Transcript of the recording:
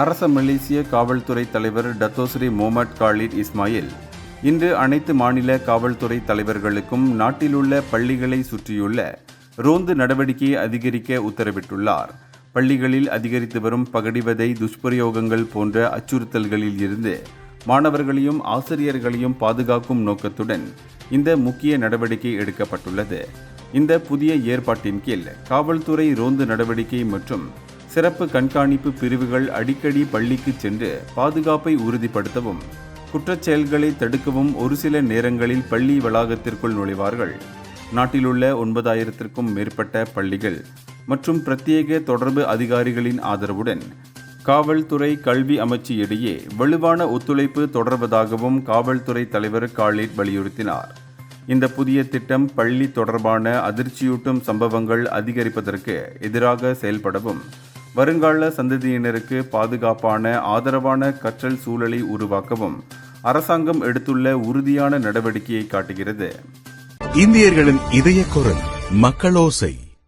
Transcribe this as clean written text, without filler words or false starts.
அரச மலேசிய காவல்துறை தலைவர் டத்தோஸ்ரீ முகமது காலித் இஸ்மாயில் இன்று அனைத்து மாநில காவல்துறை தலைவர்களுக்கும் நாட்டிலுள்ள பள்ளிகளை சுற்றியுள்ள ரோந்து நடவடிக்கையை அதிகரிக்க உத்தரவிட்டுள்ளார். பள்ளிகளில் அதிகரித்து வரும் பகடிவதை, துஷ்பிரயோகங்கள் போன்ற அச்சுறுத்தல்களில் இருந்து மாணவர்களையும் ஆசிரியர்களையும் பாதுகாக்கும் நோக்கத்துடன் இந்த முக்கிய நடவடிக்கை எடுக்கப்பட்டுள்ளது. இந்த புதிய ஏற்பாட்டின் கீழ் காவல்துறை ரோந்து நடவடிக்கை மற்றும் சிறப்பு கண்காணிப்பு பிரிவுகள் அடிக்கடி பள்ளிக்கு சென்று பாதுகாப்பை உறுதிப்படுத்தவும், குற்றச் செயல்களை தடுக்கவும் ஒரு சில நேரங்களில் பள்ளி வளாகத்திற்குள் நுழைவார்கள். நாட்டிலுள்ள 9,000க்கும் மேற்பட்ட பள்ளிகள் மற்றும் பிரத்யேக தொடர்பு அதிகாரிகளின் ஆதரவுடன் காவல்துறை கல்வி அமைச்சு இடையே வலுவான ஒத்துழைப்பு தொடர்வதாகவும் காவல்துறை தலைவர் காலித் வலியுறுத்தினார். இந்த புதிய திட்டம் பள்ளி தொடர்பான அதிர்ச்சியூட்டும் சம்பவங்கள் அதிகரிப்பதற்கு எதிராக செயல்படவும், வருங்கால சந்ததியினருக்கு பாதுகாப்பான ஆதரவான கற்றல் சூழலை உருவாக்கவும் அரசாங்கம் எடுத்துள்ள உறுதியான நடவடிக்கையை காட்டுகிறது. இந்தியர்களின் இதய குரல் மக்களோசை.